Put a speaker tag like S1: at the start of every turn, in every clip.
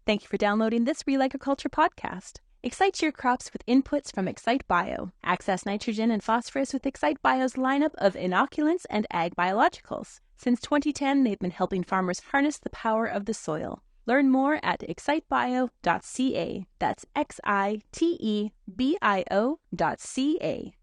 S1: Thank you for downloading this Real Agriculture podcast. Excite your crops with inputs from Excite Bio. Access nitrogen and phosphorus with Excite Bio's lineup of inoculants and ag biologicals. Since 2010, they've been helping farmers harness the power of the soil. Learn more at excitebio.ca. That's XITEBIO.ca.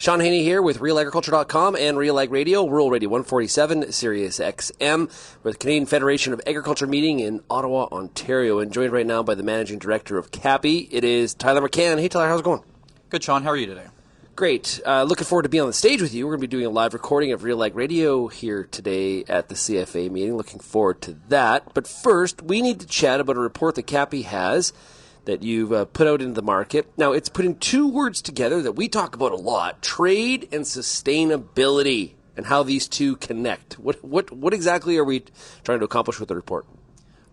S2: Sean Haney here with RealAgriculture.com and Real Ag Radio, Rural Radio 147, Sirius XM, with Canadian Federation of Agriculture meeting in Ottawa, Ontario, and joined right now by the Managing Director of CAPI. It is Tyler McCann. Hey, Tyler, how's it going?
S3: Good, Sean. How are you today?
S2: Great. Looking forward to being on the stage with you. We're going to be doing a live recording of Real Ag Radio here today at the CFA meeting. Looking forward to that. But first, we need to chat about a report that CAPI has that you've put out into the market. Now, it's putting two words together that we talk about a lot, trade and sustainability, and how these two connect. What exactly are we trying to accomplish with the report?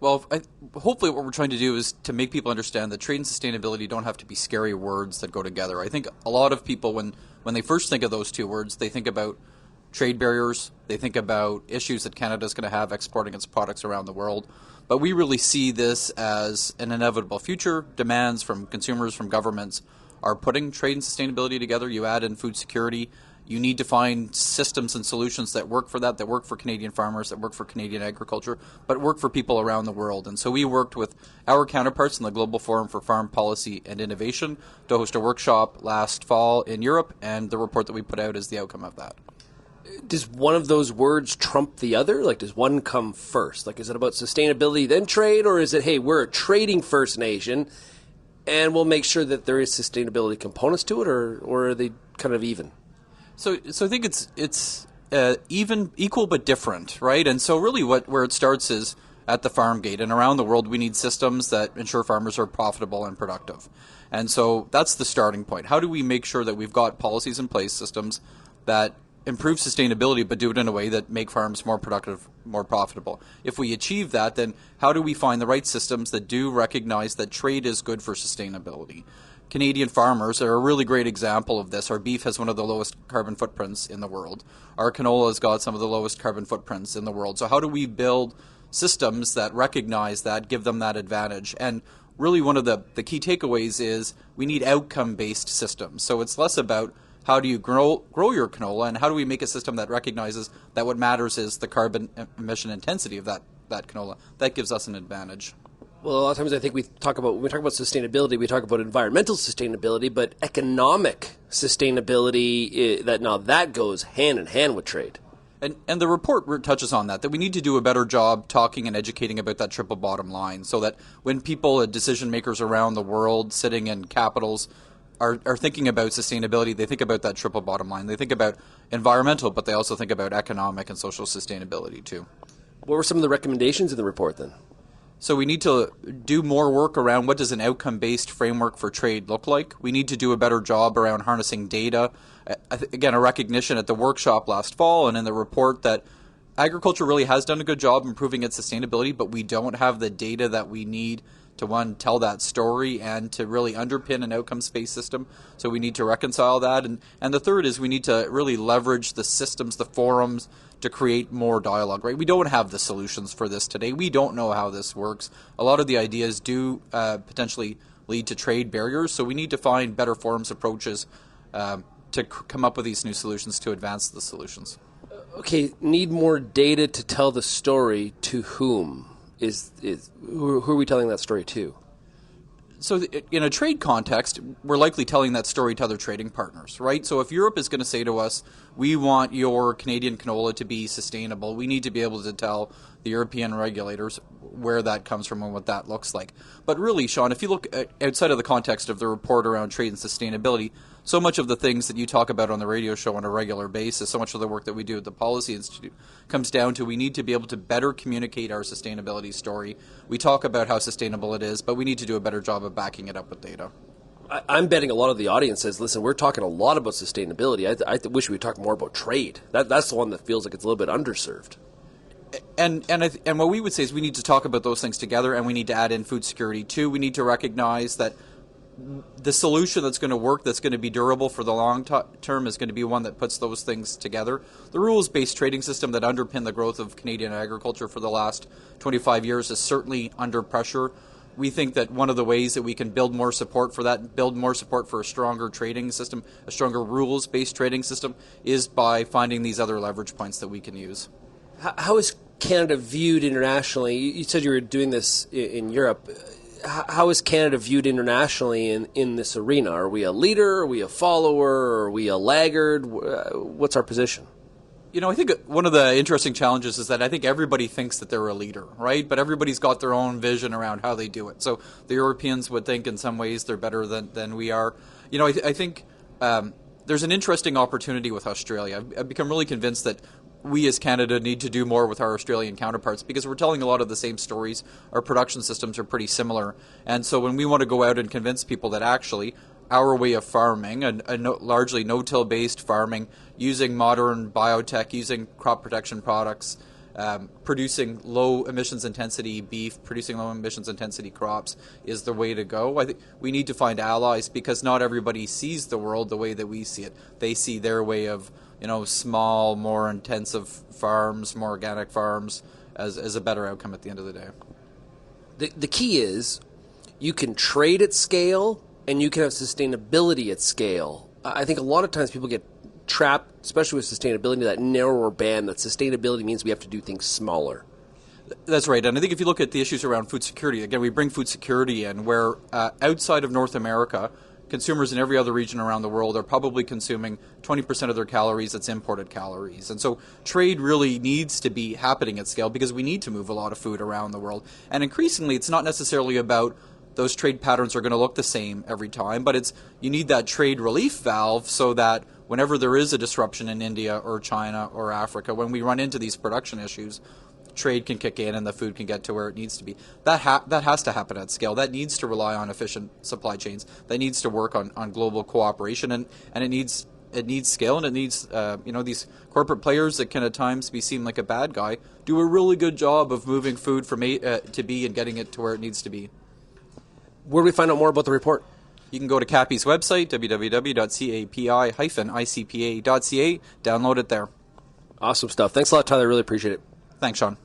S3: Well, hopefully what we're trying to do is to make people understand that trade and sustainability don't have to be scary words that go together. I think a lot of people, when they first think of those two words, they think about trade barriers, they think about issues that Canada's going to have exporting its products around the world. But we really see this as an inevitable future. Demands from consumers, from governments, are putting trade and sustainability together. You add in food security. You need to find systems and solutions that work for that work for Canadian farmers, that work for Canadian agriculture, but work for people around the world. And so we worked with our counterparts in the Global Forum for Farm Policy and Innovation to host a workshop last fall in Europe, and the report that we put out is the outcome of that.
S2: Does one of those words trump the other? Like, does one come first? Like, is it about sustainability then trade, or is it, hey, we're a trading First Nation and we'll make sure that there is sustainability components to it, or are they kind of even?
S3: So I think it's even, equal but different, right? And so really where it starts is at the farm gate, and around the world we need systems that ensure farmers are profitable and productive. And so that's the starting point. How do we make sure that we've got policies in place, systems that improve sustainability, but do it in a way that make farms more productive, more profitable? If we achieve that, then how do we find the right systems that do recognize that trade is good for sustainability? Canadian farmers are a really great example of this. Our beef has one of the lowest carbon footprints in the world. Our canola has got some of the lowest carbon footprints in the world. So how do we build systems that recognize that, give them that advantage? And really one of the key takeaways is we need outcome-based systems. So it's less about how do you grow your canola, and how do we make a system that recognizes that what matters is the carbon emission intensity of that canola. That gives us an advantage.
S2: Well, a lot of times I think when we talk about sustainability, we talk about environmental sustainability, but economic sustainability, that goes hand in hand with trade.
S3: And the report touches on that we need to do a better job talking and educating about that triple bottom line, so that when people, decision makers around the world sitting in capitals, are thinking about sustainability, they think about that triple bottom line. They think about environmental, but they also think about economic and social sustainability too.
S2: What were some of the recommendations in the report then?
S3: So we need to do more work around what does an outcome-based framework for trade look like. We need to do a better job around harnessing data. Again, a recognition at the workshop last fall and in the report that agriculture really has done a good job improving its sustainability, but we don't have the data that we need to, one, tell that story and to really underpin an outcomes-based system. So we need to reconcile that. And the third is we need to really leverage the systems, the forums, to create more dialogue, right? We don't have the solutions for this today. We don't know how this works. A lot of the ideas do potentially lead to trade barriers, so we need to find better forums, approaches to come up with these new solutions to advance the solutions.
S2: Okay, need more data to tell the story to whom? Who are we telling that story to?
S3: So in a trade context, we're likely telling that story to other trading partners, right? So if Europe is going to say to us, we want your Canadian canola to be sustainable, we need to be able to tell the European regulators where that comes from and what that looks like. But really, Sean, if you look outside of the context of the report around trade and sustainability, so much of the things that you talk about on the radio show on a regular basis, so much of the work that we do at the Policy Institute comes down to we need to be able to better communicate our sustainability story. We talk about how sustainable it is, but we need to do a better job of backing it up with data.
S2: I'm betting a lot of the audience says, listen, we're talking a lot about sustainability. I wish we would talk more about trade. That's the one that feels like it's a little bit underserved.
S3: And what we would say is we need to talk about those things together, and we need to add in food security too. We need to recognize that the solution that's going to work, that's going to be durable for the long term, is going to be one that puts those things together. The rules-based trading system that underpinned the growth of Canadian agriculture for the last 25 years is certainly under pressure. We think that one of the ways that we can build more support for that, build more support for a stronger trading system, a stronger rules-based trading system, is by finding these other leverage points that we can use.
S2: How is Canada viewed internationally? You said you were doing this in Europe. How is Canada viewed internationally in this arena? Are we a leader? Are we a follower? Are we a laggard? What's our position?
S3: I think one of the interesting challenges is that I think everybody thinks that they're a leader, right? But everybody's got their own vision around how they do it. So the Europeans would think in some ways they're better than we are. I think there's an interesting opportunity with Australia. I've become really convinced that we as Canada need to do more with our Australian counterparts because we're telling a lot of the same stories. Our production systems are pretty similar. And so when we want to go out and convince people that actually our way of farming, largely no-till based farming, using modern biotech, using crop protection products, producing low emissions intensity beef, producing low emissions intensity crops is the way to go. I think we need to find allies because not everybody sees the world the way that we see it. They see their way of small, more intensive farms, more organic farms as a better outcome at the end of the day.
S2: The key is you can trade at scale and you can have sustainability at scale. I think a lot of times people get trapped, especially with sustainability, that narrower band that sustainability means we have to do things smaller.
S3: That's right. And I think if you look at the issues around food security, again, we bring food security in where outside of North America, consumers in every other region around the world are probably consuming 20% of their calories that's imported calories. And so trade really needs to be happening at scale because we need to move a lot of food around the world. And increasingly, it's not necessarily about those trade patterns are going to look the same every time, but you need that trade relief valve so that whenever there is a disruption in India or China or Africa, when we run into these production issues, trade can kick in and the food can get to where it needs to be. That has to happen at scale. That needs to rely on efficient supply chains. That needs to work on global cooperation, and it needs scale, and it needs these corporate players that can at times be seen like a bad guy do a really good job of moving food from A to B and getting it to where it needs to be.
S2: Where do we find out more about the report?
S3: You can go to CAPI's website, www.capi-icpa.ca, download it there.
S2: Awesome stuff. Thanks a lot, Tyler. Really appreciate it.
S3: Thanks, Sean.